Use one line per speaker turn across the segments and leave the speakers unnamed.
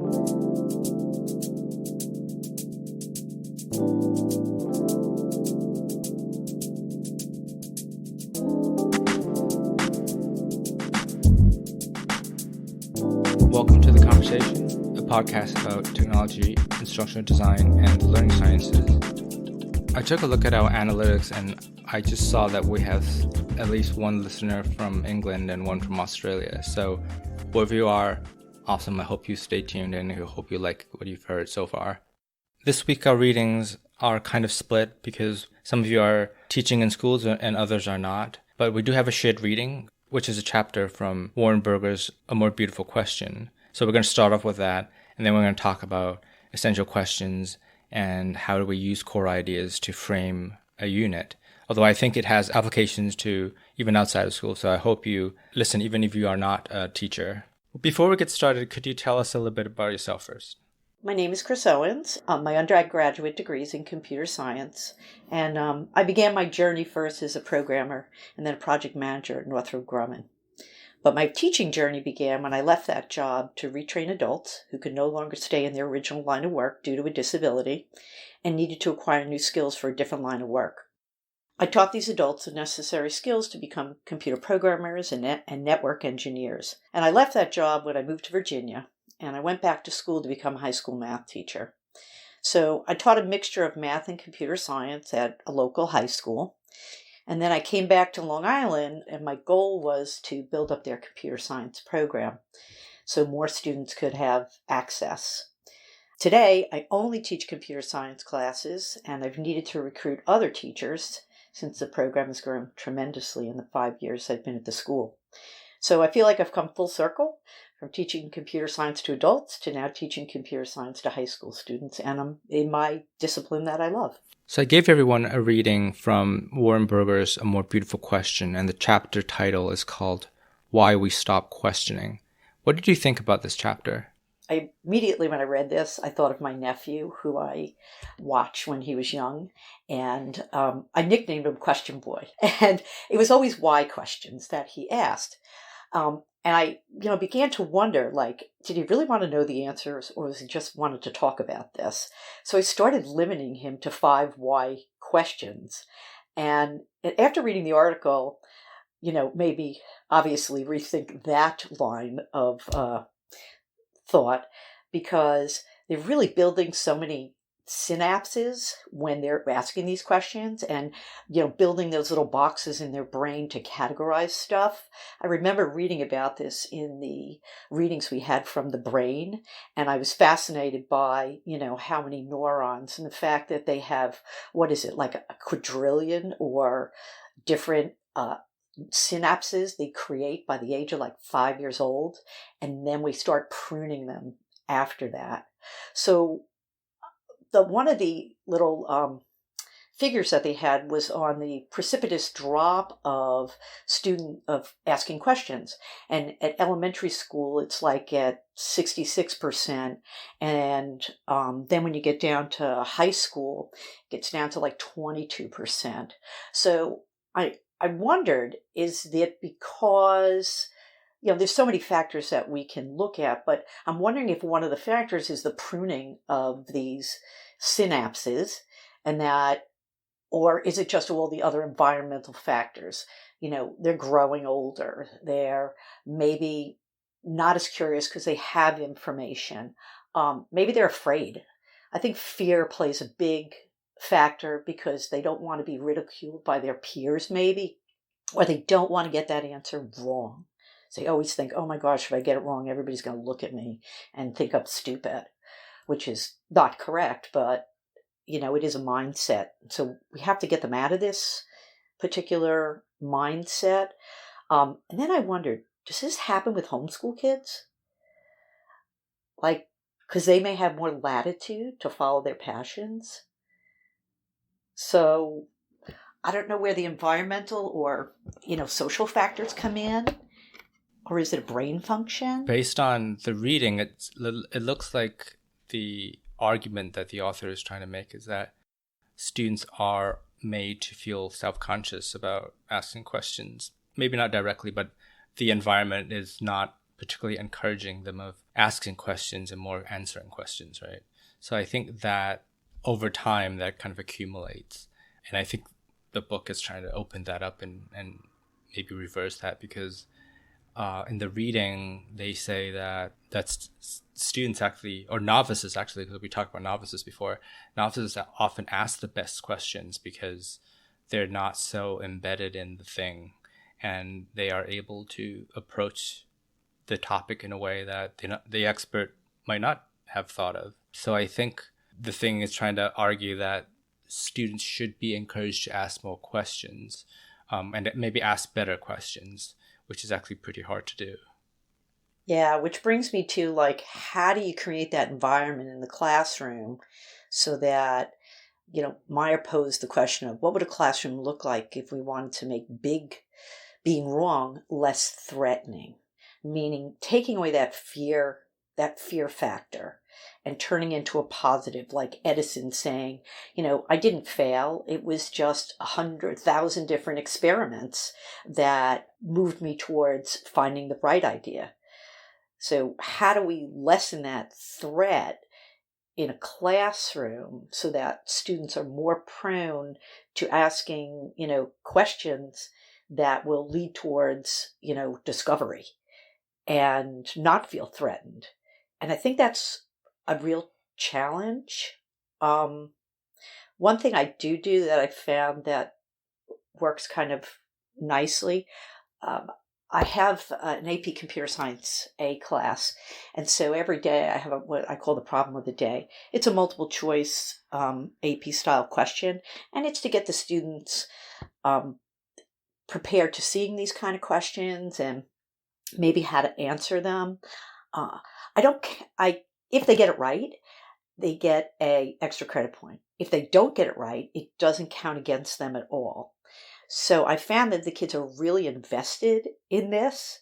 Welcome to The Conversation, a podcast about technology, instructional design, and the learning sciences. I took a look at our analytics and I just saw that we have at least one listener from England and one from Australia. So wherever you are, awesome. I hope you stay tuned and I hope you like what you've heard so far. This week our readings are kind of split because some of you are teaching in schools and others are not. But we do have a shared reading, which is a chapter from Warren Berger's A More Beautiful Question. So we're going to start off with that, and then we're going to talk about essential questions and how do we use core ideas to frame a unit. Although I think it has applications to even outside of school, so I hope you listen even if you are not a teacher. Before we get started, could you tell us a little bit about yourself first?
My name is Chris Owens. My undergraduate degree is in computer science, and I began my journey first as a programmer and then a project manager at Northrop Grumman. But my teaching journey began when I left that job to retrain adults who could no longer stay in their original line of work due to a disability and needed to acquire new skills for a different line of work. I taught these adults the necessary skills to become computer programmers and network engineers. And I left that job when I moved to Virginia, and I went back to school to become a high school math teacher. So I taught a mixture of math and computer science at a local high school. And then I came back to Long Island, and my goal was to build up their computer science program so more students could have access. Today, I only teach computer science classes, and I've needed to recruit other teachers since the program has grown tremendously in the 5 years I've been at the school. So I feel like I've come full circle from teaching computer science to adults to now teaching computer science to high school students, and I'm in my discipline that I love.
So I gave everyone a reading from Warren Berger's A More Beautiful Question, and the chapter title is called Why We Stop Questioning. What did you think about this chapter?
I immediately, when I read this, I thought of my nephew, who I watched when he was young, and I nicknamed him Question Boy. And it was always why questions that he asked. And I, began to wonder, did he really want to know the answers, or was he just wanted to talk about this? So I started limiting him to 5 why questions. And after reading the article, maybe obviously rethink that line of thought, because they're really building so many synapses when they're asking these questions and, building those little boxes in their brain to categorize stuff. I remember reading about this in the readings we had from the brain, and I was fascinated by, how many neurons and the fact that they have, like a quadrillion or different synapses they create by the age of 5 years old, and then we start pruning them after that. So one of the little figures that they had was on the precipitous drop of asking questions. And at elementary school, it's at 66%. And then when you get down to high school, it gets down to 22%. So I wondered, is it because there's so many factors that we can look at, but I'm wondering if one of the factors is the pruning of these synapses, or is it just all the other environmental factors? They're growing older. They're maybe not as curious because they have information. Maybe they're afraid. I think fear plays a big factor because they don't want to be ridiculed by their peers, maybe, or they don't want to get that answer wrong. So they always think, oh my gosh, if I get it wrong, everybody's going to look at me and think I'm stupid, which is not correct, but, it is a mindset. So we have to get them out of this particular mindset. And then I wondered, does this happen with homeschool kids? Because they may have more latitude to follow their passions. So I don't know where the environmental or, social factors come in. Or is it a brain function?
Based on the reading, it looks like the argument that the author is trying to make is that students are made to feel self-conscious about asking questions. Maybe not directly, but the environment is not particularly encouraging them of asking questions and more answering questions, right? So I think that over time that kind of accumulates. And I think the book is trying to open that up and maybe reverse that, because in the reading, they say that students actually, or novices actually, because we talked about novices before, novices often ask the best questions because they're not so embedded in the thing, and they are able to approach the topic in a way that the expert might not have thought of. So I think the thing is trying to argue that students should be encouraged to ask more questions, and maybe ask better questions, which is actually pretty hard to do.
Yeah, which brings me to like, how do you create that environment in the classroom so that, Meyer posed the question of what would a classroom look like if we wanted to make being wrong less threatening, meaning taking away that fear factor and turning into a positive, like Edison saying, I didn't fail. It was just 100,000 different experiments that moved me towards finding the right idea. So how do we lessen that threat in a classroom so that students are more prone to asking, questions that will lead towards, discovery and not feel threatened? And I think that's a real challenge. One thing I do that I found that works kind of nicely, I have an AP Computer Science A class, and so every day I have what I call the problem of the day. It's a multiple choice AP style question, and it's to get the students prepared to seeing these kind of questions and maybe how to answer them. If they get it right, they get a extra credit point. If they don't get it right, it doesn't count against them at all. So I found that the kids are really invested in this,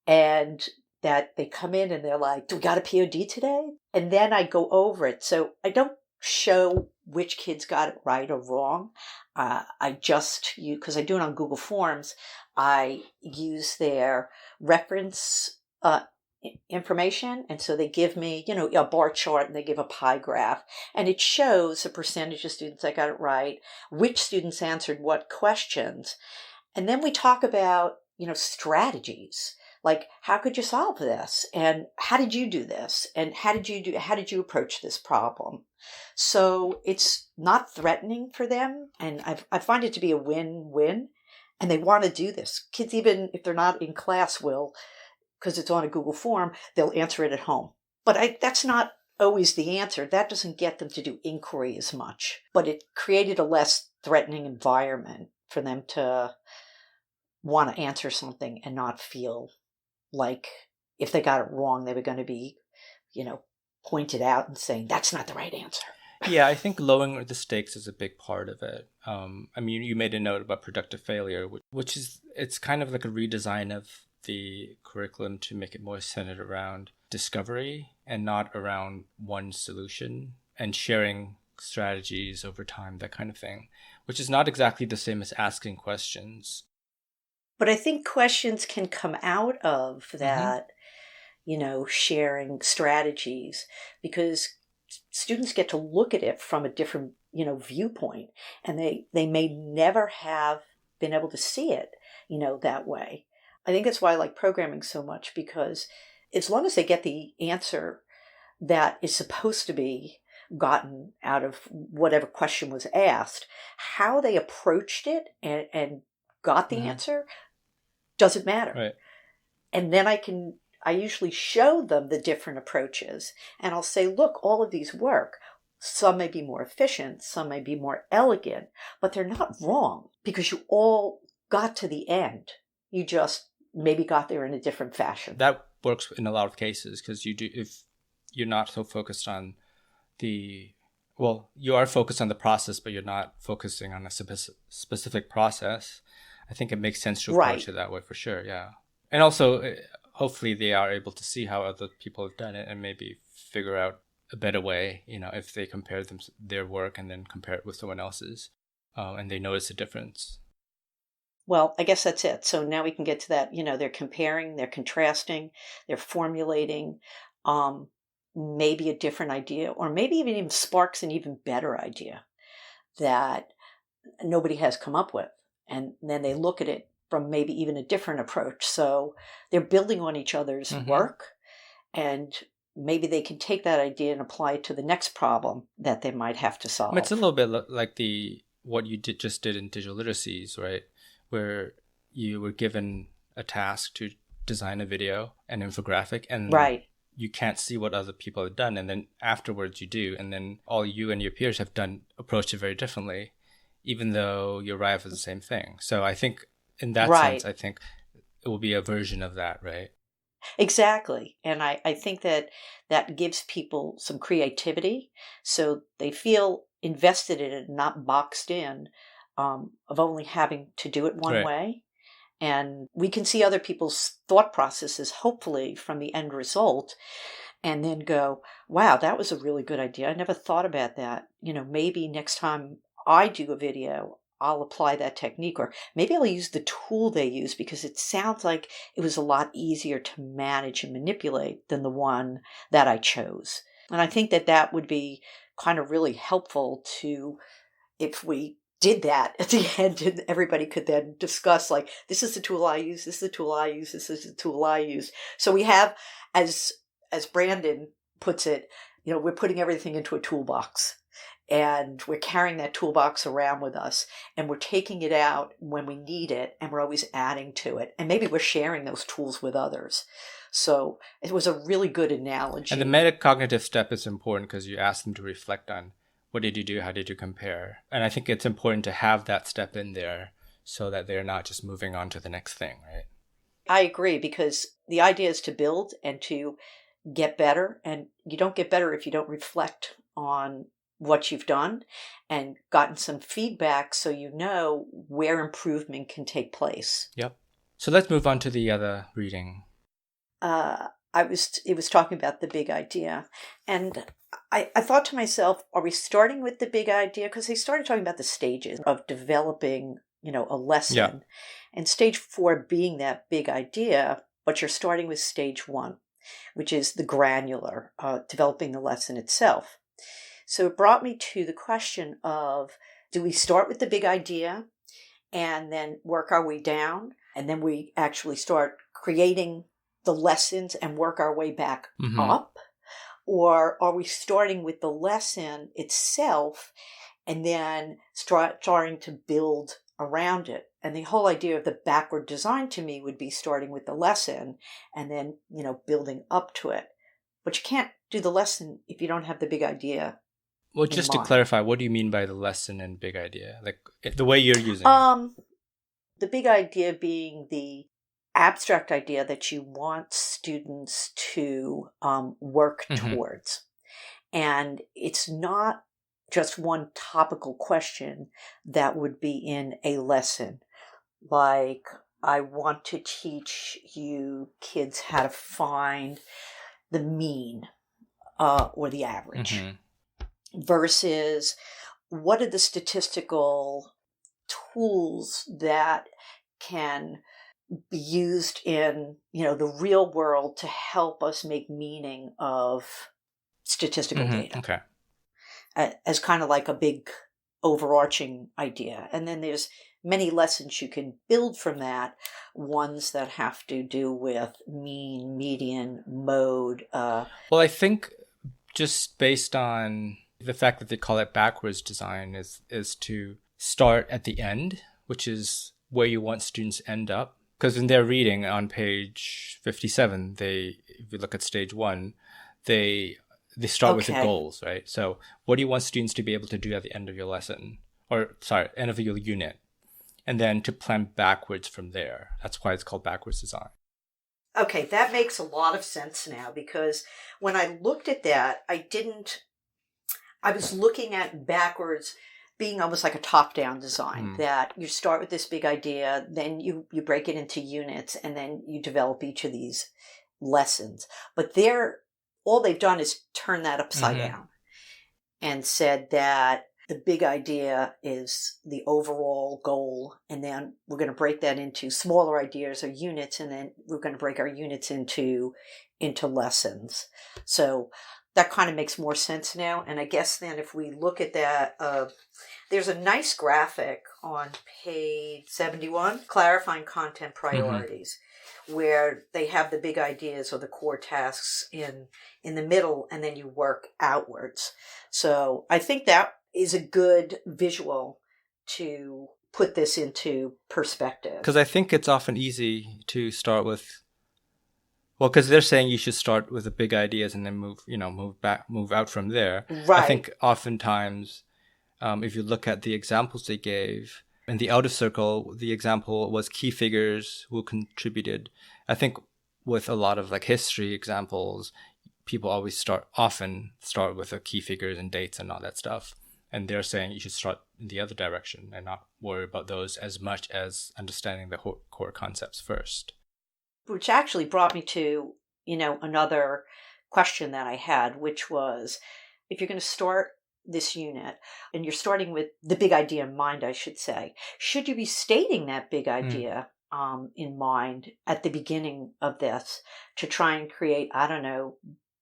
and that they come in and they're like, do we got a POD today? And then I go over it. So I don't show which kids got it right or wrong. I just, because I do it on Google Forms, I use their reference information. And so they give me, a bar chart, and they give a pie graph, and it shows the percentage of students that got it right, which students answered what questions. And then we talk about, strategies. Like, how could you solve this? And how did you do this? And how did you approach this problem? So it's not threatening for them. And I find it to be a win-win. And they want to do this. Kids, even if they're not in class, will, because it's on a Google form, they'll answer it at home. But that's not always the answer. That doesn't get them to do inquiry as much. But it created a less threatening environment for them to want to answer something and not feel like if they got it wrong, they were going to be, pointed out and saying, that's not the right answer.
Yeah, I think lowering the stakes is a big part of it. You made a note about productive failure, which is, it's kind of like a redesign of the curriculum to make it more centered around discovery and not around one solution, and sharing strategies over time, that kind of thing, which is not exactly the same as asking questions.
But I think questions can come out of that, sharing strategies, because students get to look at it from a different, viewpoint, and they may never have been able to see it, that way. I think that's why I like programming so much, because as long as they get the answer that is supposed to be gotten out of whatever question was asked, how they approached it and got the answer doesn't matter.
Right.
And then I usually show them the different approaches, and I'll say, look, all of these work. Some may be more efficient, some may be more elegant, but they're not wrong, because you all got to the end. You just maybe got there in a different fashion.
That works in a lot of cases, because if you're not so focused on you are focused on the process, but you're not focusing on a specific process. I think it makes sense to approach it that way for sure. Yeah. And also, hopefully they are able to see how other people have done it and maybe figure out a better way, if they compare their work and then compare it with someone else's, and they notice a difference.
Well, I guess that's it. So now we can get to that, they're comparing, they're contrasting, they're formulating. maybe a different idea, or maybe even sparks an even better idea that nobody has come up with. And then they look at it from maybe even a different approach. So they're building on each other's work, and maybe they can take that idea and apply it to the next problem that they might have to solve.
It's a little bit like what you just did in digital literacies, right? Where you were given a task to design a video, an infographic, and
right.
You can't see what other people have done, and then afterwards you do, and then all you and your peers have done approached it very differently, even though you arrive at the same thing. So I think in that sense, I think it will be a version of that, right?
Exactly. And I think that gives people some creativity, so they feel invested in it, not boxed in, of only having to do it one way. And we can see other people's thought processes, hopefully, from the end result, and then go, wow, that was a really good idea. I never thought about that. Maybe next time I do a video, I'll apply that technique, or maybe I'll use the tool they use, because it sounds like it was a lot easier to manage and manipulate than the one that I chose. And I think that would be kind of really helpful if we did that at the end, and everybody could then discuss, like, this is the tool I use, this is the tool I use, this is the tool I use. So we have, as Brandon puts it, we're putting everything into a toolbox, and we're carrying that toolbox around with us, and we're taking it out when we need it, and we're always adding to it, and maybe we're sharing those tools with others. So it was a really good analogy.
And the metacognitive step is important because you ask them to reflect on, what did you do? How did you compare? And I think it's important to have that step in there so that they're not just moving on to the next thing, right?
I agree, because the idea is to build and to get better. And you don't get better if you don't reflect on what you've done and gotten some feedback, so you know where improvement can take place.
Yep. So let's move on to the other reading.
It was talking about the big idea. And I thought to myself, are we starting with the big idea? Because they started talking about the stages of developing, a lesson.
Yeah.
And stage 4 being that big idea, but you're starting with stage 1, which is the granular, developing the lesson itself. So it brought me to the question of, do we start with the big idea and then work our way down? And then we actually start creating the lessons and work our way back up? Or are we starting with the lesson itself and then starting to build around it? And the whole idea of the backward design to me would be starting with the lesson and then, building up to it. But you can't do the lesson if you don't have the big idea.
Well, just to clarify, what do you mean by the lesson and big idea? Like the way you're using it?
The big idea being the abstract idea that you want students to work towards. And it's not just one topical question that would be in a lesson. Like, I want to teach you kids how to find the mean or the average. Versus, what are the statistical tools that can be used in, the real world to help us make meaning of statistical data.
Okay.
As kind of like a big overarching idea. And then there's many lessons you can build from that, ones that have to do with mean, median, mode.
Well, I think just based on the fact that they call it backwards design is to start at the end, which is where you want students to end up. Because in their reading on page 57, if you look at stage 1, they start with the goals, right? So what do you want students to be able to do at the end of your lesson? End of your unit. And then to plan backwards from there. That's why it's called backwards design.
Okay, that makes a lot of sense now, because when I looked at that, I was looking at backwards being almost like a top-down design, that you start with this big idea, then you break it into units, and then you develop each of these lessons. But all they've done is turn that upside down and said that the big idea is the overall goal, and then we're going to break that into smaller ideas or units, and then we're going to break our units into into lessons. So that kind of makes more sense now. And I guess then if we look at that, there's a nice graphic on page 71, clarifying content priorities, where they have the big ideas or the core tasks in the middle, and then you work outwards. So I think that is a good visual to put this into perspective.
Because I think it's often easy to start with, well, because they're saying you should start with the big ideas and then move out from there.
Right.
I think oftentimes, if you look at the examples they gave, in the outer circle, the example was key figures who contributed. I think with a lot of like history examples, people often start with the key figures and dates and all that stuff. And they're saying you should start in the other direction and not worry about those as much as understanding the core concepts first.
Which actually brought me to, another question that I had, which was, if you're going to start this unit and you're starting with the big idea in mind, I should say, should you be stating that big idea in mind at the beginning of this to try and create, I don't know,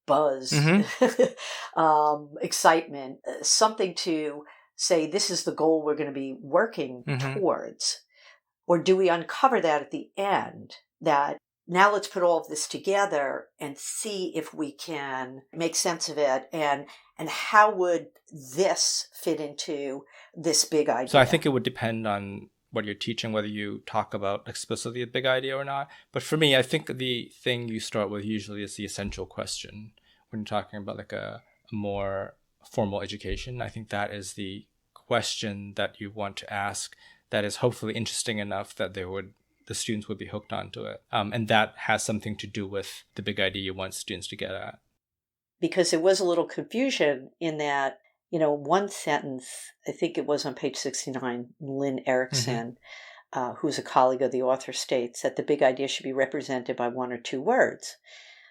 buzz, excitement, something to say, this is the goal we're going to be working towards? Or do we uncover that at the end, that now let's put all of this together and see if we can make sense of it, and how would this fit into this big idea?
So I think it would depend on what you're teaching, whether you talk about explicitly a big idea or not. But for me, I think the thing you start with usually is the essential question. When you're talking about like a more formal education, I think that is the question that you want to ask that is hopefully interesting enough that the students would be hooked onto it. And that has something to do with the big idea you want students to get at.
Because there was a little confusion in that, one sentence, I think it was on page 69, Lynn Erickson, who's a colleague of the author, states that the big idea should be represented by one or two words.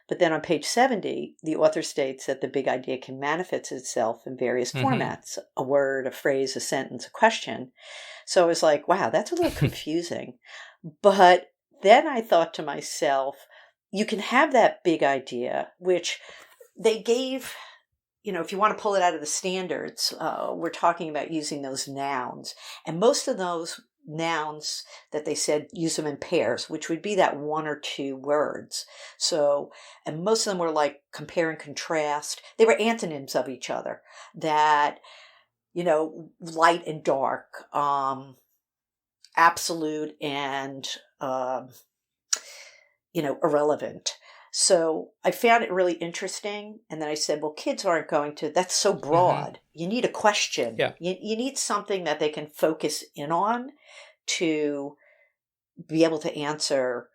But then on page 70, the author states that the big idea can manifest itself in various formats, a word, a phrase, a sentence, a question. So I was like, wow, that's a little confusing. But then I thought to myself, you can have that big idea, which they gave, if you want to pull it out of the standards, we're talking about using those nouns. And most of those nouns that they said use them in pairs, which would be that one or two words. So, and most of them were like compare and contrast. They were antonyms of each other, that, light and dark, absolute and, irrelevant. So I found it really interesting. And then I said, well, kids aren't going to, that's so broad. You need a question.
Yeah.
You need something that they can focus in on to be able to answer,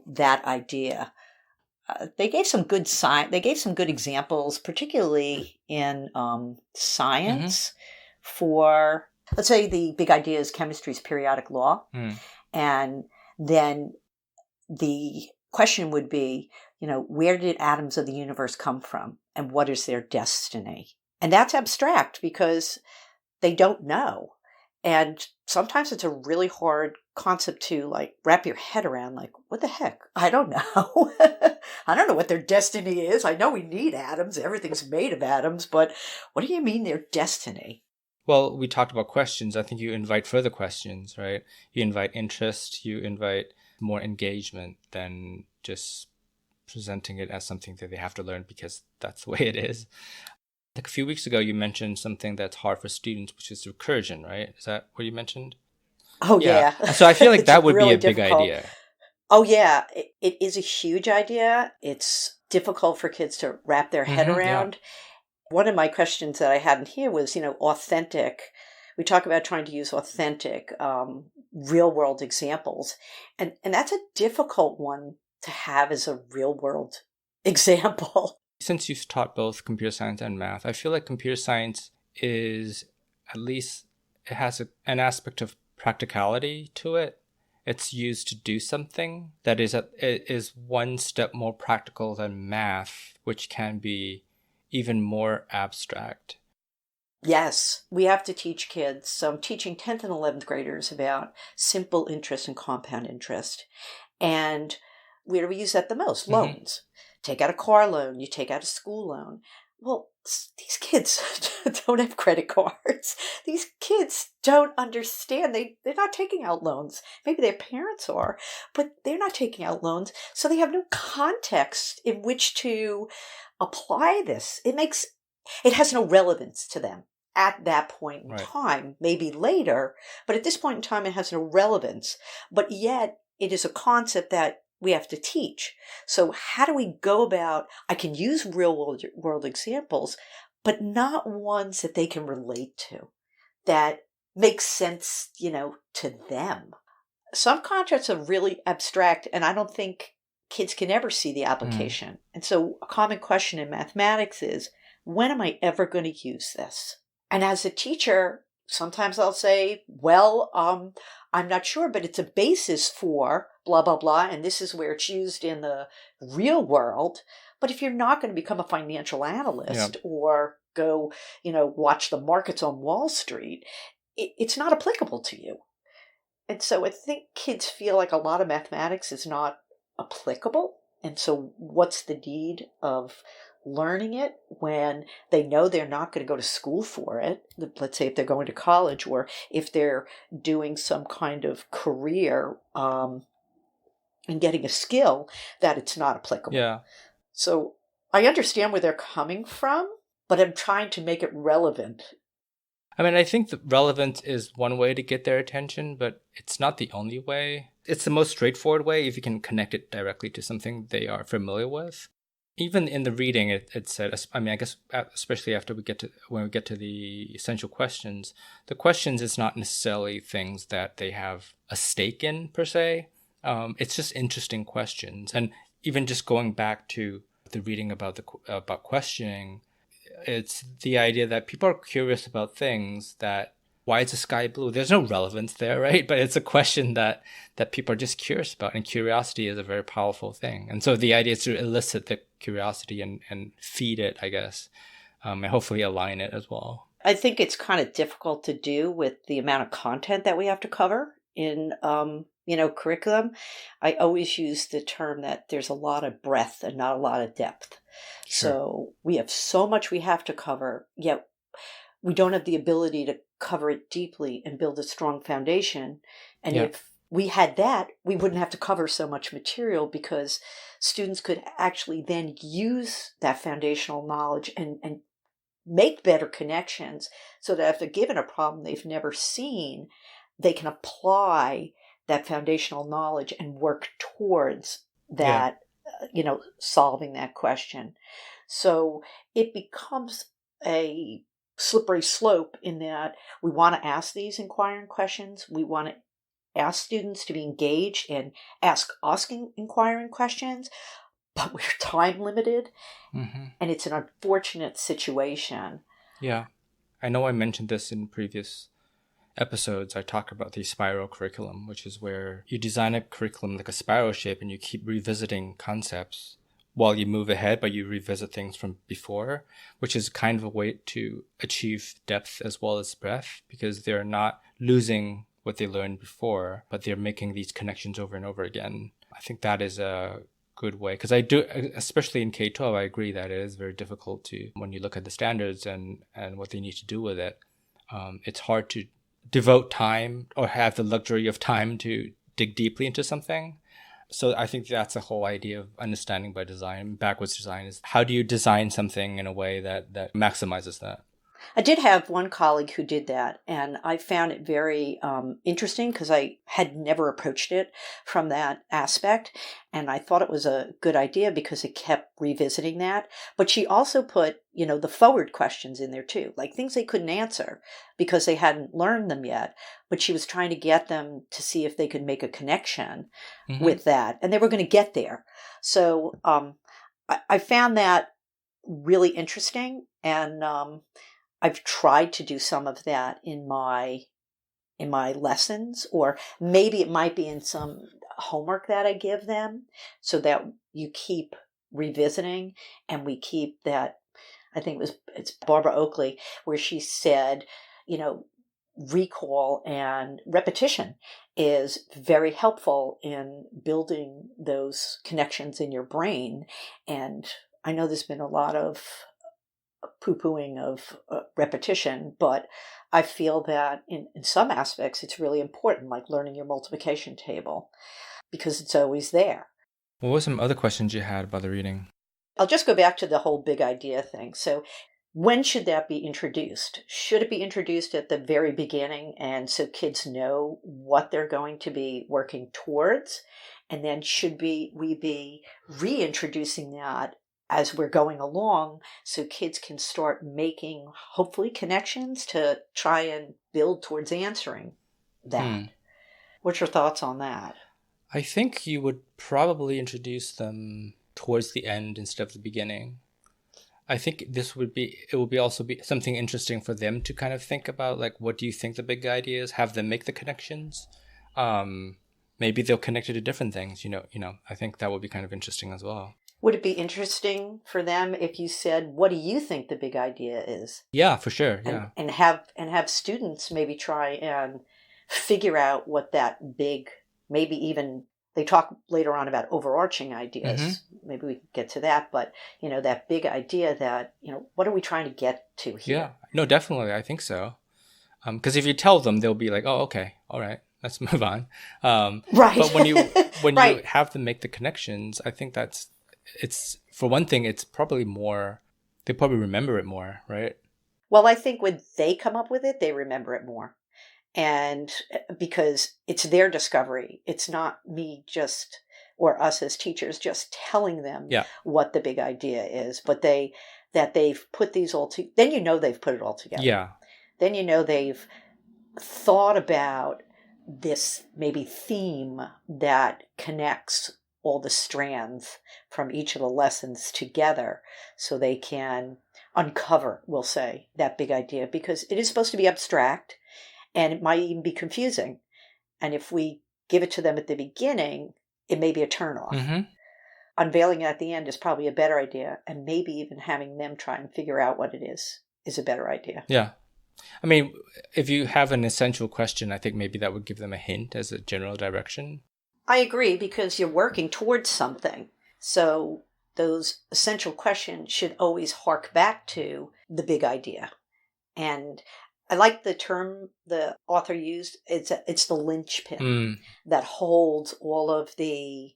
that idea. They gave some good they gave some good examples, particularly in science for, let's say the big idea is chemistry's periodic law. And then the question would be, where did atoms of the universe come from and what is their destiny? And that's abstract because they don't know. And sometimes it's a really hard concept to wrap your head around, what the heck? I don't know. I don't know what their destiny is. I know we need atoms. Everything's made of atoms, but what do you mean their destiny?
Well, we talked about questions. I think you invite further questions, right? You invite interest, you invite more engagement than just presenting it as something that they have to learn because that's the way it is. Like a few weeks ago, you mentioned something that's hard for students, which is recursion, right? Is that what you mentioned?
Oh, yeah.
So I feel like that would
really
be a
difficult.
big idea.
Oh, yeah. It is a huge idea. It's difficult for kids to wrap their head around. Yeah. One of my questions that I had in here was, authentic. We talk about trying to use authentic, real-world examples. And that's a difficult one to have as a real-world example.
Since you've taught both computer science and math, I feel like computer science is, at least, it has an aspect of practicality to it. It's used to do something that is one step more practical than math, which can be even more abstract.
Yes, we have to teach kids. So I'm teaching 10th and 11th graders about simple interest and compound interest. And where do we use that the most? Loans. take out a car loan, you take out a school loan. Well, these kids don't have credit cards. These kids don't understand. They're not taking out loans. Maybe their parents are, but they're not taking out loans. So they have no context in which to apply this. It has no relevance to them at that point in
Right.
time, maybe later, but at this point in time, it has no relevance. But yet, it is a concept that we have to teach. So how do we go about, I can use real world examples, but not ones that they can relate to, that make sense, to them. Some concepts are really abstract, and I don't think kids can ever see the application. And so a common question in mathematics is, when am I ever going to use this? And as a teacher, sometimes I'll say, well, I'm not sure, but it's a basis for blah, blah, blah. And this is where it's used in the real world. But if you're not going to become a financial analyst or go, watch the markets on Wall Street, it's not applicable to you. And so I think kids feel like a lot of mathematics is not applicable. And so what's the need of learning it when they know they're not going to go to school for it? Let's say if they're going to college, or if they're doing some kind of career and getting a skill, that it's not applicable.
Yeah.
So I understand where they're coming from, but I'm trying to make it relevant.
I mean, I think the relevance is one way to get their attention, but it's not the only way. It's the most straightforward way if you can connect it directly to something they are familiar with. Even in the reading, it said, I mean, I guess especially after when we get to the essential questions, the questions is not necessarily things that they have a stake in per se. It's just interesting questions. And even just going back to the reading about questioning, it's the idea that people are curious about things that, why is the sky blue? There's no relevance there, right? But it's a question that people are just curious about, and curiosity is a very powerful thing. And so the idea is to elicit the curiosity and feed it, I guess, and hopefully align it as well.
I think it's kind of difficult to do with the amount of content that we have to cover in curriculum. I always use the term that there's a lot of breadth and not a lot of depth.
Sure.
So we have so much we have to cover, yet we don't have the ability to cover it deeply and build a strong foundation. And if we had that, we wouldn't have to cover so much material, because students could actually then use that foundational knowledge and make better connections, so that if they're given a problem they've never seen, they can apply that foundational knowledge and work towards that, solving that question. So it becomes a slippery slope in that we want to ask these inquiring questions. We want to ask students to be engaged and asking inquiring questions, but we're time limited, and it's an unfortunate situation.
Yeah. I know I mentioned this in previous episodes. I talk about the spiral curriculum, which is where you design a curriculum like a spiral shape and you keep revisiting concepts while you move ahead, but you revisit things from before, which is kind of a way to achieve depth as well as breadth, because they're not losing what they learned before, but they're making these connections over and over again. I think that is a good way, because I do, especially in K-12, I agree that it is very difficult to, when you look at the standards and what they need to do with it, it's hard to devote time or have the luxury of time to dig deeply into something. So I think that's the whole idea of understanding by design, backwards design, is how do you design something in a way that maximizes that?
I did have one colleague who did that, and I found it very interesting, because I had never approached it from that aspect, and I thought it was a good idea because it kept revisiting that. But she also put, the forward questions in there too, like things they couldn't answer because they hadn't learned them yet, but she was trying to get them to see if they could make a connection with that, and they were going to get there. So I found that really interesting, and I've tried to do some of that in my lessons, or maybe it might be in some homework that I give them, so that you keep revisiting, and we keep that. I think it's Barbara Oakley, where she said, recall and repetition is very helpful in building those connections in your brain. And I know there's been a lot of poo-pooing of repetition, but I feel that in some aspects it's really important, like learning your multiplication table, because it's always there.
What were some other questions you had about the reading?
I'll just go back to the whole big idea thing. So when should that be introduced? Should it be introduced at the very beginning, and so kids know what they're going to be working towards? And then should we be reintroducing that as we're going along, so kids can start making, hopefully, connections to try and build towards answering that? What's your thoughts on that?
I think you would probably introduce them towards the end instead of the beginning. I think it would be also be something interesting for them to kind of think about, like, what do you think the big idea is? Have them make the connections. Maybe they'll connect it to different things, I think that would be kind of interesting as well.
Would it be interesting for them if you said, what do you think the big idea is?
Yeah, for sure. Yeah.
And have students maybe try and figure out what that big, maybe even they talk later on about overarching ideas. Mm-hmm. Maybe we can get to that, but that big idea that, what are we trying to get to here?
Yeah, no, definitely. I think so. Because if you tell them, they'll be like, oh, okay, all right, let's move on.
Right.
But when you
right.
you have them make the connections, I think it's for one thing, it's probably more, they probably remember it more, right?
Well, I think when they come up with it, they remember it more. And because it's their discovery, it's not me or us as teachers just telling them what the big idea is, but that they've put these all together. Then they've put it all together.
Yeah.
Then they've thought about this maybe theme that connects all the strands from each of the lessons together, so they can uncover, we'll say, that big idea, because it is supposed to be abstract and it might even be confusing. And if we give it to them at the beginning, it may be a turnoff. Mm-hmm. Unveiling it at the end is probably a better idea, and maybe even having them try and figure out what it is a better idea.
Yeah. I mean, if you have an essential question, I think maybe that would give them a hint as a general direction.
I agree, because you're working towards something. So those essential questions should always hark back to the big idea. And I like the term the author used. It's the linchpin that holds all of the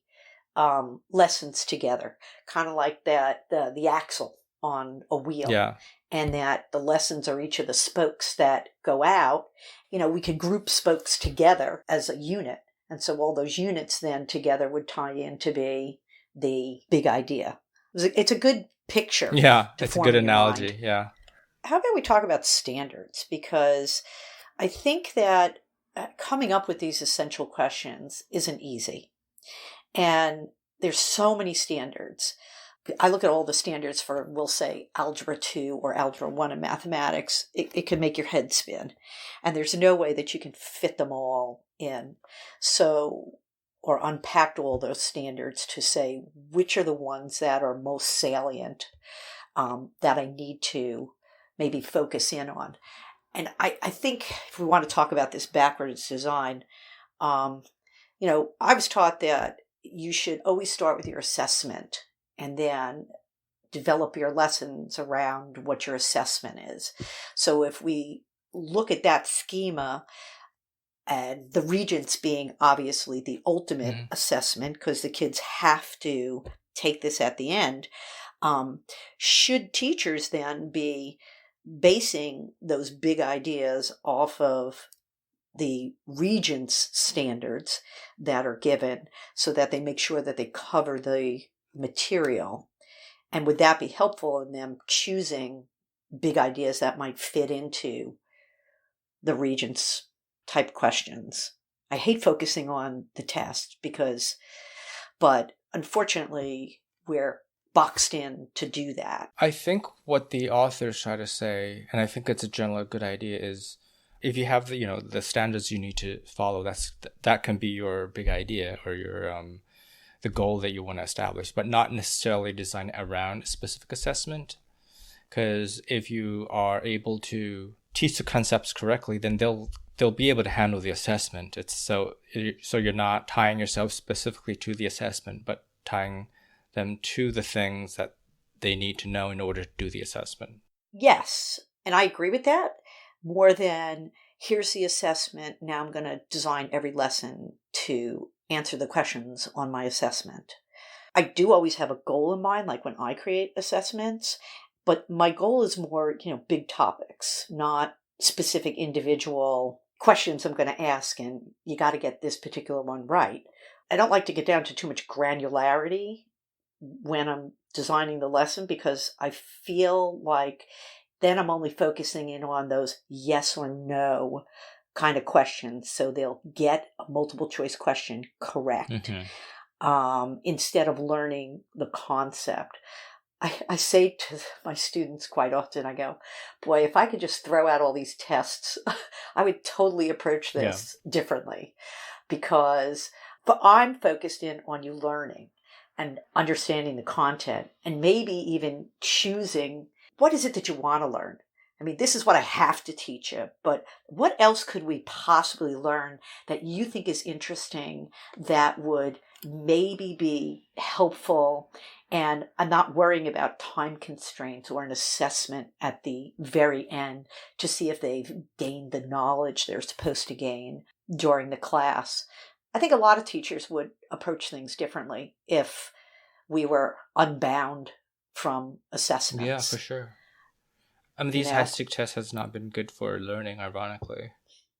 lessons together, kind of like the axle on a wheel.
Yeah.
And that the lessons are each of the spokes that go out. We could group spokes together as a unit. And so all those units then together would tie in to be the big idea. It's a good picture.
Yeah, it's a good analogy. Mind. Yeah.
How about we talk about standards? Because I think that coming up with these essential questions isn't easy. And there's so many standards. I look at all the standards for, we'll say, Algebra 2 or Algebra 1 in mathematics. It can make your head spin. And there's no way that you can fit them all in. So, or unpack all those standards to say which are the ones that are most salient that I need to maybe focus in on. And I think if we want to talk about this backwards design, I was taught that you should always start with your assessment and then develop your lessons around what your assessment is. So if we look at that schema, and the Regents being obviously the ultimate assessment, because the kids have to take this at the end, should teachers then be basing those big ideas off of the Regents standards that are given, so that they make sure that they cover the material? And would that be helpful in them choosing big ideas that might fit into the Regents type questions? I hate focusing on the test but unfortunately we're boxed in to do that.
I think what the authors try to say, and I think it's a general good idea, is if you have the standards you need to follow, that can be your big idea or your the goal that you want to establish, but not necessarily design around a specific assessment. Because if you are able to teach the concepts correctly, then they'll be able to handle the assessment. It's so you're not tying yourself specifically to the assessment, but tying them to the things that they need to know in order to do the assessment.
Yes, and I agree with that. More than, here's the assessment, now I'm going to design every lesson to answer the questions on my assessment. I do always have a goal in mind, like when I create assessments, but my goal is more, big topics, not specific individual questions I'm going to ask, and you got to get this particular one right. I don't like to get down to too much granularity when I'm designing the lesson, because I feel like then I'm only focusing in on those yes or no kind of questions, so they'll get a multiple choice question correct. Instead of learning the concept. I say to my students quite often, I go, boy, if I could just throw out all these tests, I would totally approach this differently, but I'm focused in on you learning and understanding the content, and maybe even choosing what is it that you want to learn. I mean, this is what I have to teach you, but what else could we possibly learn that you think is interesting, that would maybe be helpful, and I'm not worrying about time constraints or an assessment at the very end to see if they've gained the knowledge they're supposed to gain during the class. I think a lot of teachers would approach things differently if we were unbound from assessments.
Yeah, for sure. I mean, these high-stake tests has not been good for learning, ironically.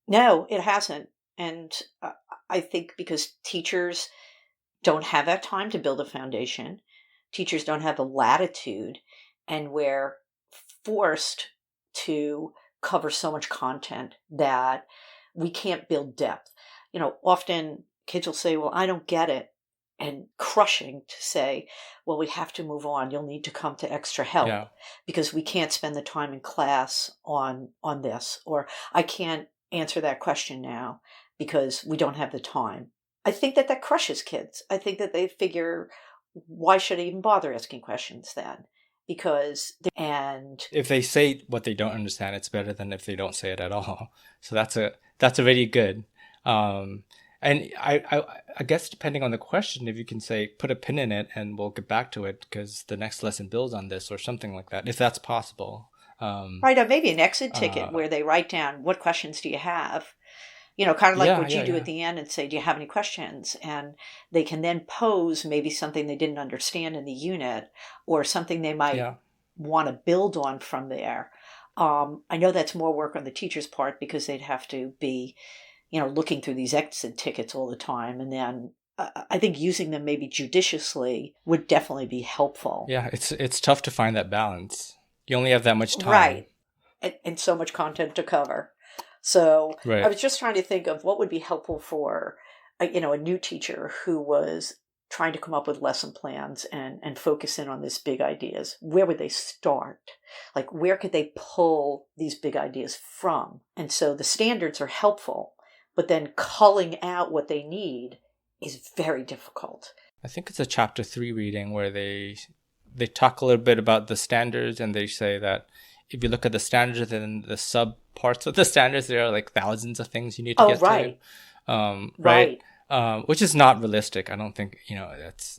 No, it hasn't. And I think because teachers don't have that time to build a foundation, teachers don't have the latitude, and we're forced to cover so much content that we can't build depth. Often kids will say, well, I don't get it. And crushing to say, well, we have to move on. You'll need to come to extra help because we can't spend the time in class on this, or I can't answer that question now because we don't have the time. I think that crushes kids. I think that they figure, why should I even bother asking questions then? And
if they say what they don't understand, it's better than if they don't say it at all. So that's a really good. And I guess depending on the question, if you can say, put a pin in it and we'll get back to it because the next lesson builds on this or something like that, if that's possible.
Right, or maybe an exit ticket where they write down, what questions do you have? Kind of like what you do at the end, and say, do you have any questions? And they can then pose maybe something they didn't understand in the unit, or something they might want to build on from there. I know that's more work on the teacher's part because they'd have to be looking through these exit tickets all the time. And then I think using them maybe judiciously would definitely be helpful.
Yeah, it's tough to find that balance. You only have that much time.
Right. And so much content to cover. So I was just trying to think of what would be helpful for, a new teacher who was trying to come up with lesson plans and focus in on these big ideas. Where would they start? Like, where could they pull these big ideas from? And so the standards are helpful, but then culling out what they need is very difficult.
I think it's a chapter 3 reading where they talk a little bit about the standards, and they say that if you look at the standards and the sub parts of the standards, there are like thousands of things you need to get to. Right. Which is not realistic. I don't think,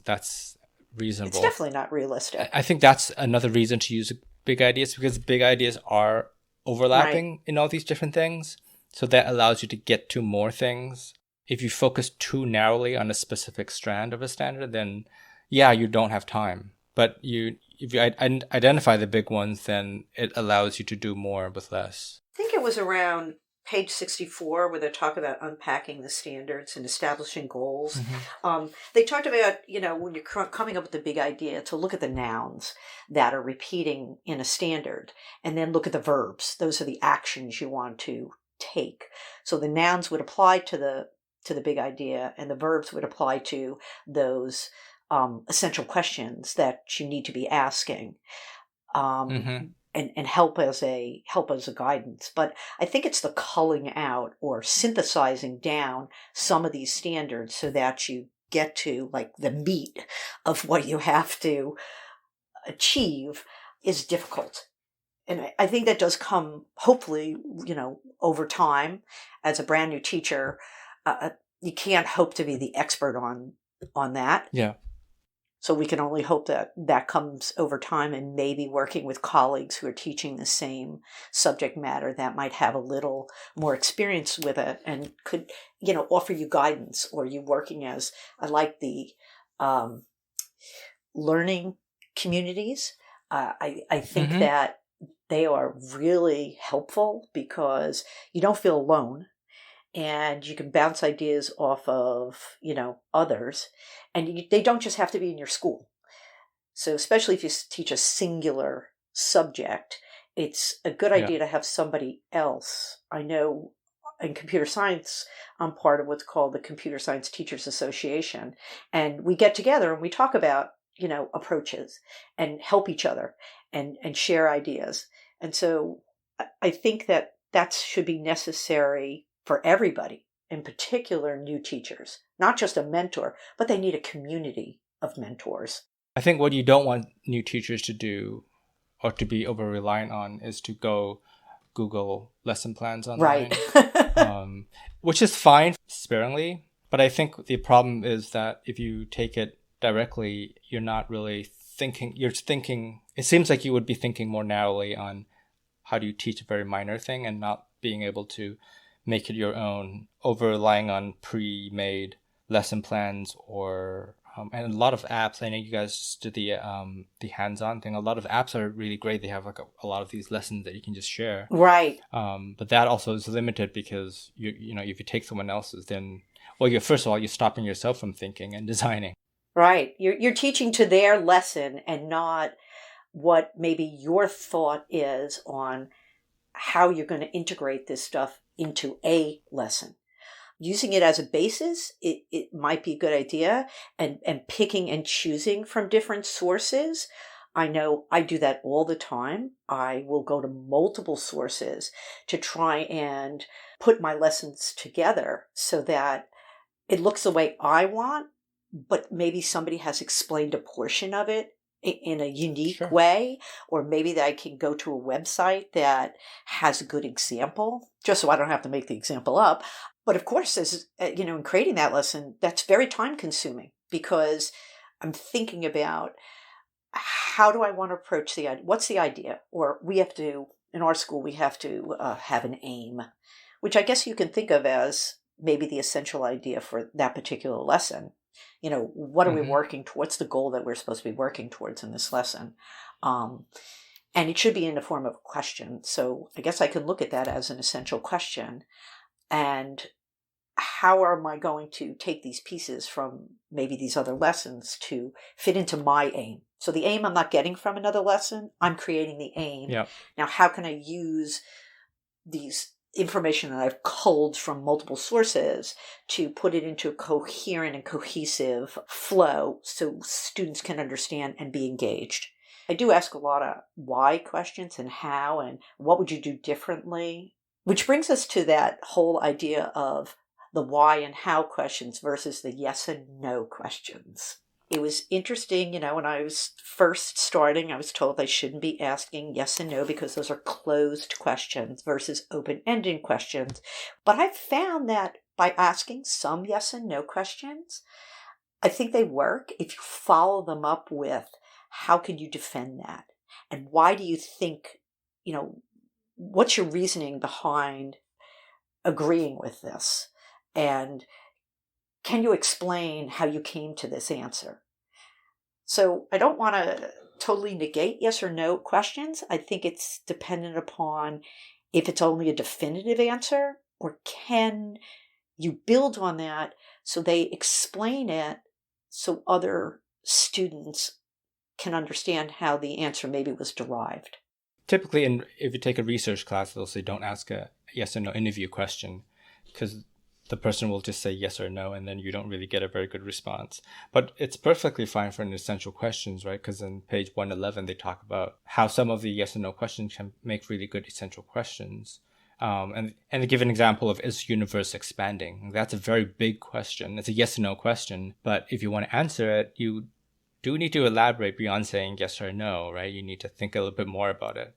that's reasonable.
It's definitely not realistic.
I think that's another reason to use big ideas, because big ideas are overlapping in all these different things. So that allows you to get to more things. If you focus too narrowly on a specific strand of a standard, then you don't have time. But if you identify the big ones, then it allows you to do more with less.
I think it was around page 64 where they talk about unpacking the standards and establishing goals. Mm-hmm. They talked about, when you're coming up with a big idea, to look at the nouns that are repeating in a standard, and then look at the verbs. Those are the actions you want to take. So the nouns would apply to the big idea, and the verbs would apply to those essential questions that you need to be asking, and help as a guidance. But I think it's the culling out or synthesizing down some of these standards so that you get to like the meat of what you have to achieve is difficult. And I think that does come, hopefully, over time. As a brand new teacher, you can't hope to be the expert on that.
Yeah.
So we can only hope that that comes over time, and maybe working with colleagues who are teaching the same subject matter that might have a little more experience with it and could, offer you guidance, or you working as, I like the learning communities. I think
Mm-hmm.
that they are really helpful because you don't feel alone, and you can bounce ideas off of, others, and they don't just have to be in your school. So especially if you teach a singular subject, it's a good
Yeah.
idea to have somebody else. I know in computer science, I'm part of what's called the Computer Science Teachers Association, and we get together and we talk about, approaches and help each other and share ideas. And so I think that should be necessary for everybody, in particular new teachers, not just a mentor, but they need a community of mentors.
I think what you don't want new teachers to do or to be over reliant on is to go Google lesson plans
Right.
online, which is fine sparingly. But I think the problem is that if you take it directly, you're not really thinking, it seems like you would be thinking more narrowly on how do you teach a very minor thing and not being able to make it your own, over relying on pre-made lesson plans or and a lot of apps. I know you guys did the hands-on thing. A lot of apps are really great. They have like a lot of these lessons that you can just share.
Right.
But that also is limited because you know if you take someone else's, then first of all you're stopping yourself from thinking and designing.
Right. You're teaching to their lesson and not what maybe your thought is on how you're going to integrate this stuff into a lesson. Using it as a basis, it might be a good idea, and picking and choosing from different sources. I know I do that all the time. I will go to multiple sources to try and put my lessons together so that it looks the way I want, but maybe somebody has explained a portion of it in a unique
Sure.
way, or maybe that I can go to a website that has a good example, just so I don't have to make the example up. But of course, as in creating that lesson, that's very time consuming because I'm thinking about how do I want to approach the idea? What's the idea? Or we have to, in our school, we have to have an aim, which I guess you can think of as maybe the essential idea for that particular lesson. What are we working towards? What's the goal that we're supposed to be working towards in this lesson? And it should be in the form of a question. So I guess I can look at that as an essential question. And how am I going to take these pieces from maybe these other lessons to fit into my aim? So the aim I'm not getting from another lesson, I'm creating the aim.
Yeah.
Now, how can I use these information that I've culled from multiple sources to put it into a coherent and cohesive flow so students can understand and be engaged? I do ask a lot of why questions and how and what would you do differently, which brings us to that whole idea of the why and how questions versus the yes and no questions. It was interesting, when I was first starting, I was told I shouldn't be asking yes and no because those are closed questions versus open-ended questions. But I've found that by asking some yes and no questions, I think they work if you follow them up with how can you defend that? And why do you think, what's your reasoning behind agreeing with this? And can you explain how you came to this answer? So I don't want to totally negate yes or no questions. I think it's dependent upon if it's only a definitive answer or can you build on that so they explain it so other students can understand how the answer maybe was derived.
Typically, if you take a research class, they'll say don't ask a yes or no interview question because the person will just say yes or no, and then you don't really get a very good response. But it's perfectly fine for an essential questions, right? Because in page 111, they talk about how some of the yes and no questions can make really good essential questions. And they give an example of, is universe expanding? That's a very big question. It's a yes or no question. But if you want to answer it, you do need to elaborate beyond saying yes or no, right? You need to think a little bit more about it.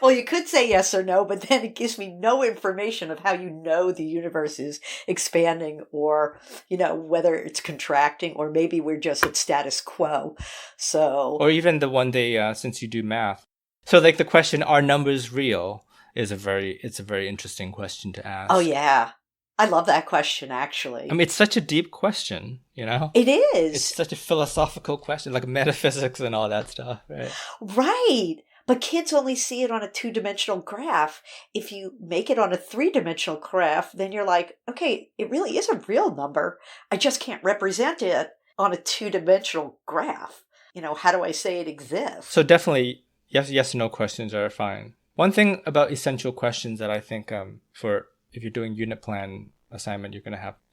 Well, you could say yes or no, but then it gives me no information of how you know the universe is expanding or, whether it's contracting or maybe we're just at status quo. So,
Or even the one day, since you do math. So like the question, are numbers real? It's a very interesting question to ask.
oh yeah, I love that question actually.
I mean, it's such a deep question,
It is.
It's such a philosophical question, like metaphysics and all that stuff, right?
Right. But kids only see it on a 2-dimensional graph. If you make it on a 3-dimensional graph, then you're like, okay, it really is a real number. I just can't represent it on a 2-dimensional graph. How do I say it exists?
So definitely, yes and no questions are fine. One thing about essential questions that I think for if you're doing unit plan assignment,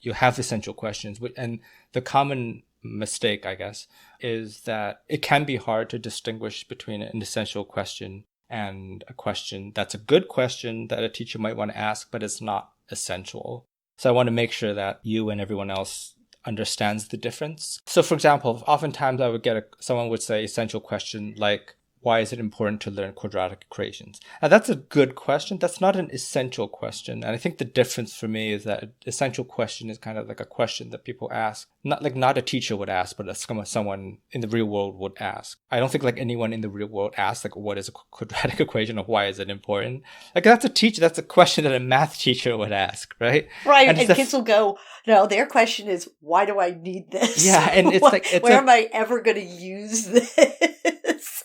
you'll have essential questions. And the common mistake, I guess, is that it can be hard to distinguish between an essential question and a question that's a good question that a teacher might want to ask, but it's not essential. So I want to make sure that you and everyone else understands the difference. So for example, oftentimes I would get someone would say essential question like, why is it important to learn quadratic equations? Now, that's a good question. That's not an essential question. And I think the difference for me is that an essential question is kind of like a question that people ask. Not a teacher would ask, but someone in the real world would ask. I don't think like anyone in the real world asks like, what is a quadratic equation or why is it important? Like that's a question that a math teacher would ask, right?
Right. And kids will go, no, their question is, why do I need this?
Yeah. And it's
where am I ever going to use this?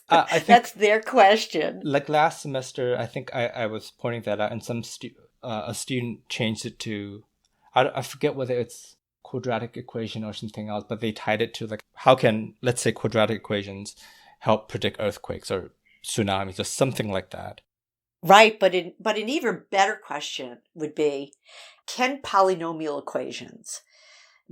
I think that's their question.
Like last semester, I think I was pointing that out, and a student changed it to, I forget whether it's quadratic equation or something else, but they tied it to like, how can, let's say, quadratic equations help predict earthquakes or tsunamis or something like that.
Right, but an even better question would be, can polynomial equations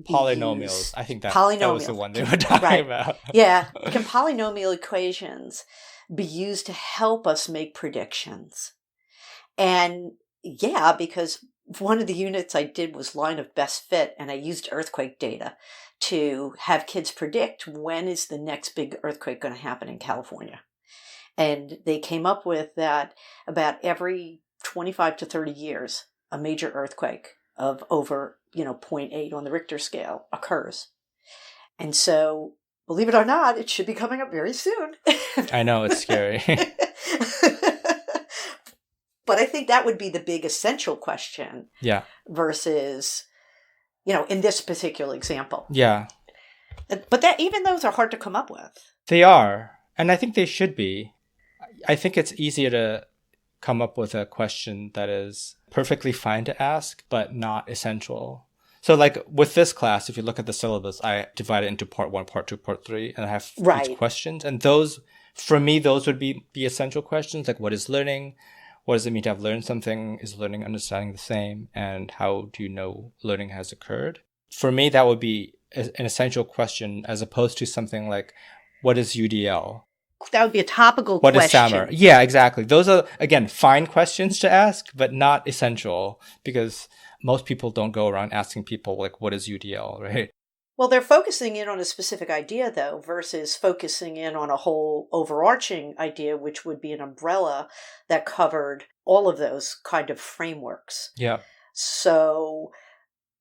Polynomials. I think that was the one they were talking about.
Yeah. Can polynomial equations be used to help us make predictions? And yeah, because one of the units I did was line of best fit, and I used earthquake data to have kids predict when is the next big earthquake going to happen in California. And they came up with that about every 25 to 30 years, a major earthquake of over 0.8 on the Richter scale occurs. And so, believe it or not, it should be coming up very soon.
I know, it's scary.
But I think that would be the big essential question.
Yeah.
Versus, in this particular example.
Yeah.
But even those are hard to come up with.
They are. And I think they should be. I think it's easier to come up with a question that is perfectly fine to ask, but not essential. So like with this class, if you look at the syllabus, I divide it into part 1, part 2, part 3, and I have each questions. And those, for me, those would be essential questions. Like, what is learning? What does it mean to have learned something? Is learning, understanding the same? And how do you know learning has occurred? For me, that would be an essential question as opposed to something like, what is UDL?
That would be a topical
question.
What is
SAMR? Yeah, exactly. Those are, again, fine questions to ask, but not essential because most people don't go around asking people, like, what is UDL, right?
Well, they're focusing in on a specific idea, though, versus focusing in on a whole overarching idea, which would be an umbrella that covered all of those kind of frameworks.
Yeah.
So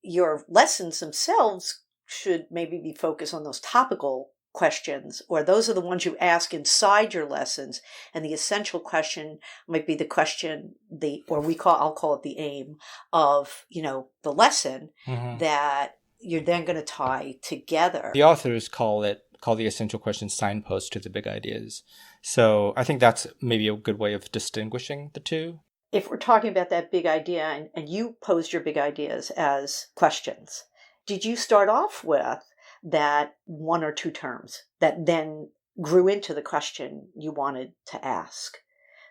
your lessons themselves should maybe be focused on those topical questions, or those are the ones you ask inside your lessons, and the essential question might be the question I'll call it the aim of the lesson that you're then going to tie together.
The authors call the essential questions signposts to the big ideas. So I think that's maybe a good way of distinguishing the two.
If we're talking about that big idea, and you posed your big ideas as questions, did you start off with that 1 or 2 terms that then grew into the question you wanted to ask?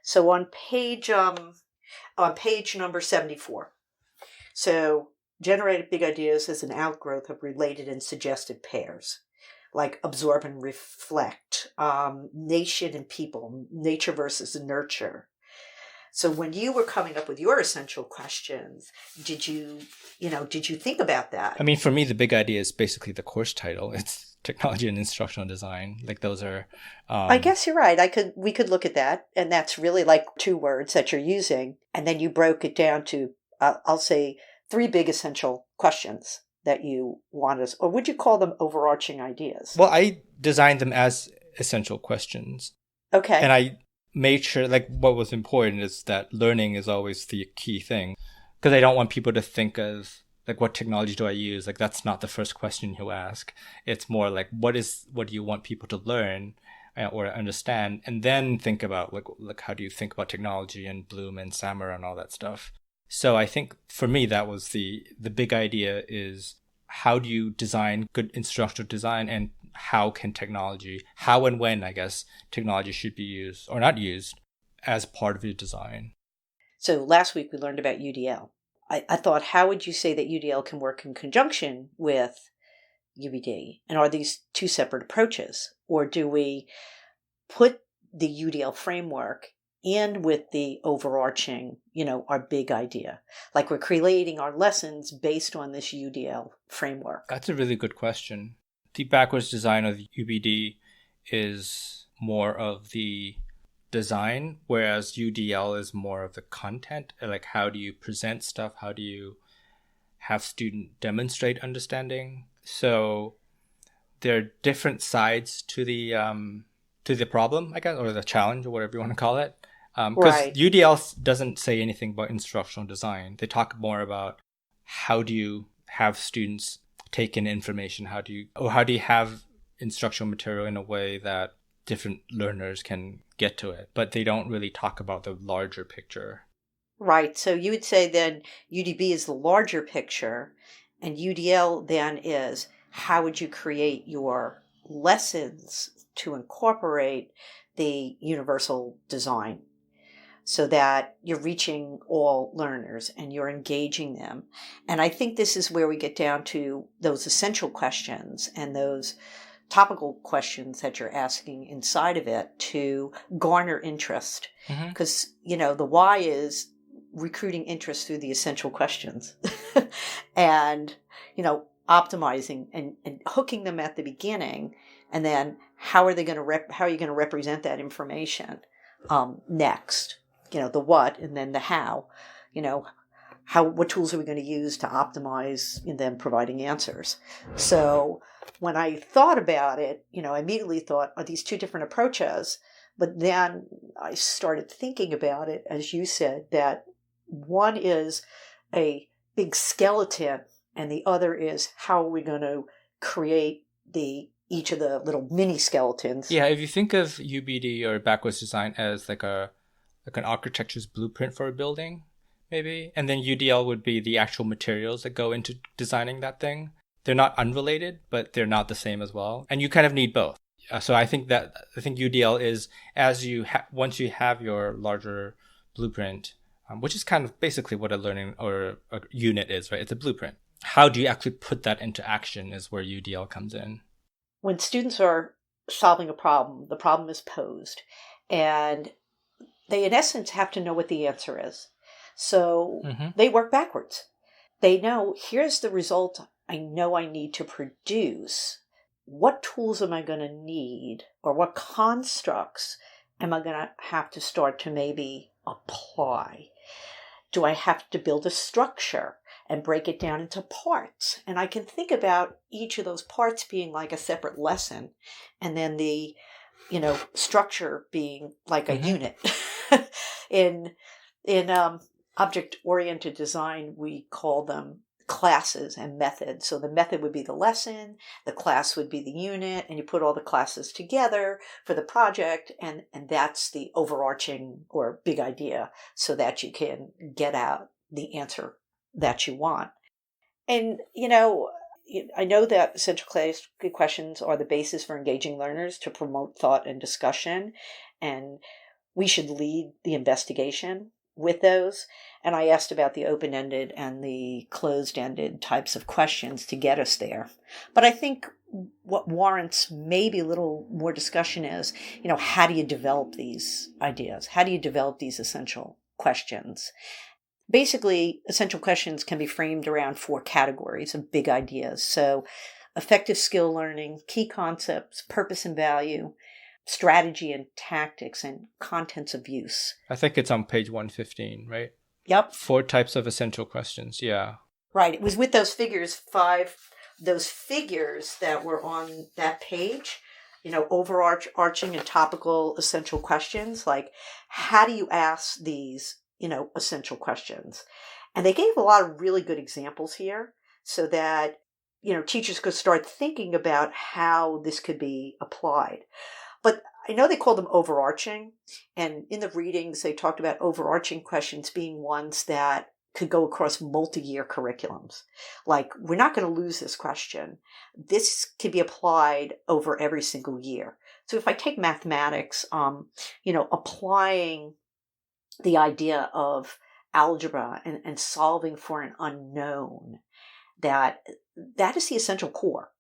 So on page number 74, so generated big ideas as an outgrowth of related and suggested pairs, like absorb and reflect, nation and people, nature versus nurture. So when you were coming up with your essential questions, did you think about that?
I mean, for me, the big idea is basically the course title. It's technology and instructional design. Like those are.
I guess you're right. We could look at that, and that's really like two words that you're using, and then you broke it down to, I'll say, three big essential questions that you want us, or would you call them overarching ideas?
Well, I designed them as essential questions.
Okay.
And I made sure, like, what was important is that learning is always the key thing. Because I don't want people to think of, like, what technology do I use? Like, that's not the first question you ask. It's more like, what do you want people to learn or understand? And then think about, like how do you think about technology and Bloom and Sammer and all that stuff? So I think for me, that was the big idea is how do you design good instructional design, and how and when, I guess, technology should be used or not used as part of your design.
So last week we learned about UDL. I thought, how would you say that UDL can work in conjunction with UBD? And are these two separate approaches? Or do we put the UDL framework in with the overarching, our big idea? Like we're creating our lessons based on this UDL framework.
That's a really good question. The backwards design of UBD is more of the design, whereas UDL is more of the content. Like, how do you present stuff? How do you have student demonstrate understanding? So there are different sides to the problem, I guess, or the challenge, or whatever you want to call it. Because
Right.
UDL doesn't say anything about instructional design. They talk more about how do you have students take in information? How do you have instructional material in a way that different learners can get to it? But they don't really talk about the larger picture.
Right. So you would say then UDB is the larger picture, and UDL then is how would you create your lessons to incorporate the universal design so that you're reaching all learners and you're engaging them. And I think this is where we get down to those essential questions and those topical questions that you're asking inside of it to garner interest. Because, the why is recruiting interest through the essential questions and, optimizing and hooking them at the beginning. And then how are you going to represent that information next? The what, and then the how. What tools are we going to use to optimize in them providing answers? So when I thought about it, I immediately thought, are these two different approaches? But then I started thinking about it, as you said, that one is a big skeleton and the other is how are we going to create each of the little mini skeletons.
Yeah, if you think of UBD or backwards design as like an architecture's blueprint for a building, maybe, and then UDL would be the actual materials that go into designing that thing. They're not unrelated, but they're not the same as well, and you kind of need both. So I think UDL is once you have your larger blueprint, which is kind of basically what a learning or a unit is, right? It's a blueprint. How do you actually put that into action is where UDL comes in.
When students are solving a problem, the problem is posed, and they, in essence, have to know what the answer is. So they work backwards. They know, here's the result I know I need to produce. What tools am I going to need, or what constructs am I going to have to start to maybe apply? Do I have to build a structure and break it down into parts? And I can think about each of those parts being like a separate lesson, and then the structure being like a unit. In object-oriented design, we call them classes and methods. So the method would be the lesson, the class would be the unit, and you put all the classes together for the project, and that's the overarching or big idea so that you can get out the answer that you want. And, I know that essential questions are the basis for engaging learners to promote thought and discussion, and we should lead the investigation with those. And I asked about the open-ended and the closed-ended types of questions to get us there. But I think what warrants maybe a little more discussion is, how do you develop these ideas? How do you develop these essential questions? Basically, essential questions can be framed around 4 categories of big ideas. So effective skill learning, key concepts, purpose and value, strategy and tactics, and contents of use.
I think it's on page 115, right?
Yep.
4 types of essential questions. Yeah.
Right. It was with those figures, those figures that were on that page, overarching and topical essential questions. Like, how do you ask these, essential questions? And they gave a lot of really good examples here so that, teachers could start thinking about how this could be applied. But I know they called them overarching. And in the readings, they talked about overarching questions being ones that could go across multi-year curriculums. Like, we're not going to lose this question. This can be applied over every single year. So if I take mathematics, applying the idea of algebra and solving for an unknown, that is the essential core.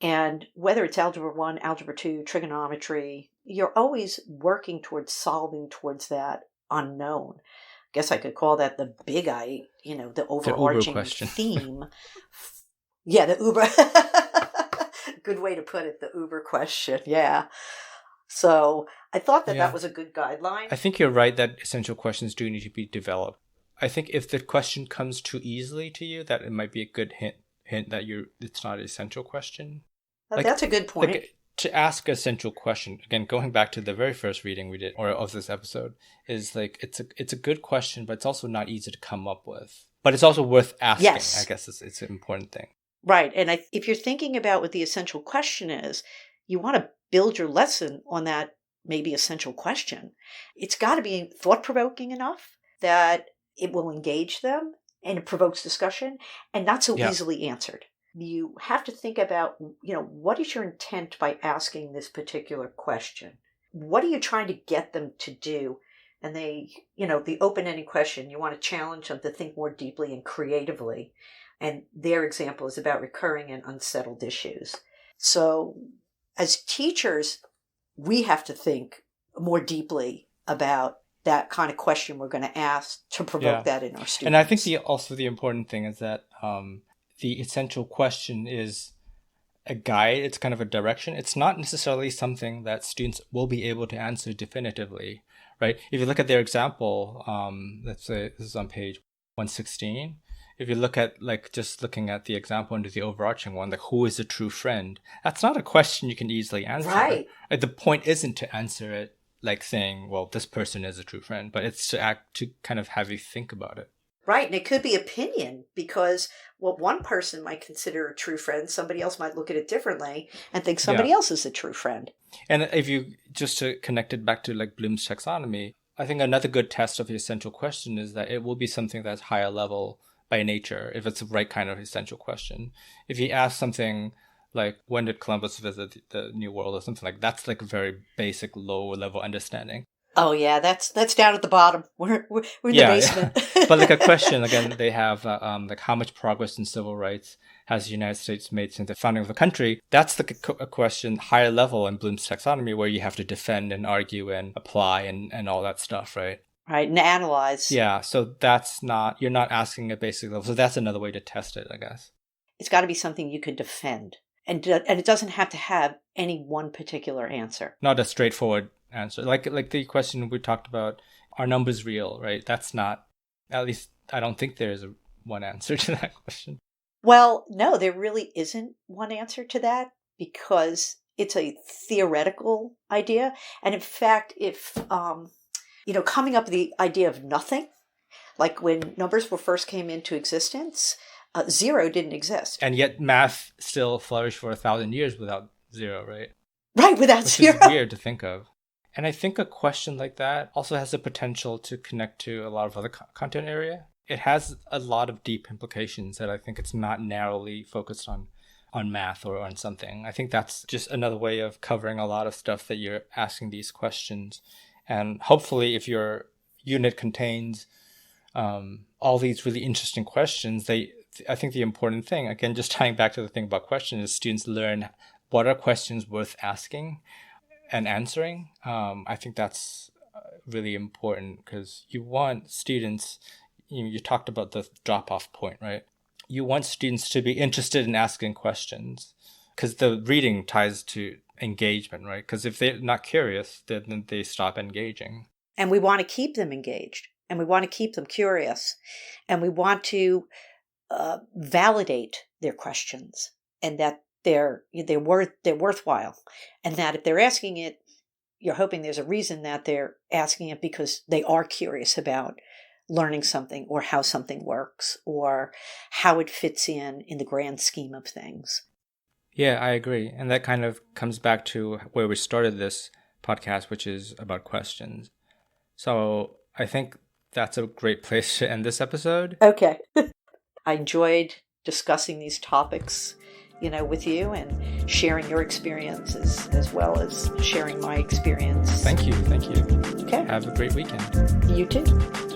And whether it's Algebra 1, Algebra 2, trigonometry, you're always working towards solving towards that unknown. I guess I could call that the big the overarching theme. Yeah, the Uber. Good way to put it, the Uber question. Yeah. So I thought that was a good guideline.
I think you're right that essential questions do need to be developed. I think if the question comes too easily to you, that it might be a good hint that it's not an essential question.
That's a good point.
To ask an essential question, again, going back to the very first reading we did, or of this episode, is like, it's a good question, but it's also not easy to come up with. But it's also worth asking. Yes. I guess it's an important thing.
Right. And if you're thinking about what the essential question is, you want to build your lesson on that maybe essential question. It's got to be thought-provoking enough that it will engage them and it provokes discussion and not so easily answered. You have to think about, what is your intent by asking this particular question? What are you trying to get them to do? And the open-ended question, you want to challenge them to think more deeply and creatively. And their example is about recurring and unsettled issues. So as teachers, we have to think more deeply about that kind of question we're going to ask to provoke that in our students.
And I think the important thing is that the essential question is a guide. It's kind of a direction. It's not necessarily something that students will be able to answer definitively, right? If you look at their example, let's say this is on page 116. If you look at just looking at the example under the overarching one, like, who is a true friend? That's not a question you can easily answer.
Right.
The point isn't to answer it like saying, well, this person is a true friend, but it's to kind of have you think about it.
Right. And it could be opinion, because what one person might consider a true friend, somebody else might look at it differently and think somebody else is a true friend.
And if you just to connect it back to Bloom's taxonomy, I think another good test of the essential question is that it will be something that's higher level by nature, if it's the right kind of essential question. If you ask something like, when did Columbus visit the New World, or something like that's like a very basic, low level understanding.
Oh yeah, that's down at the bottom. We're in the basement.
Yeah. But a question, again, they have how much progress in civil rights has the United States made since the founding of the country? That's a question higher level in Bloom's taxonomy, where you have to defend and argue and apply and all that stuff, right?
Right, and analyze.
Yeah, so you're not asking a basic level. So that's another way to test it, I guess.
It's got to be something you can defend. And it doesn't have to have any one particular answer.
Not a straightforward answer. Like the question we talked about, are numbers real, right? That's not, at least I don't think there's one answer to that question.
Well, no, there really isn't one answer to that, because it's a theoretical idea. And in fact, if, coming up with the idea of nothing, like when numbers first came into existence, zero didn't exist.
And yet math still flourished for 1,000 years without zero, right?
Right, without zero.
Which is weird to think of. And I think a question like that also has the potential to connect to a lot of other content area. It has a lot of deep implications that I think it's not narrowly focused on math or on something. I think that's just another way of covering a lot of stuff that you're asking these questions. And hopefully if your unit contains all these really interesting questions, I think the important thing, again, just tying back to the thing about questions, is students learn what are questions worth asking and answering. I think that's really important, because you want students, you talked about the drop-off point, right? you want students to be interested in asking questions, because the reading ties to engagement, right? Because if they're not curious, then they stop engaging.
And we want to keep them engaged, and we want to keep them curious, and we want to validate their questions, and that they're worthwhile, and that if they're asking it, you're hoping there's a reason that they're asking it because they are curious about learning something, or how something works, or how it fits in the grand scheme of things.
Yeah, I agree. And that kind of comes back to where we started this podcast, which is about questions. So I think that's a great place to end this episode.
Okay. I enjoyed discussing these topics, with you, and sharing your experiences as well as sharing my experience.
Thank you.
Okay.
Have a great weekend.
You too.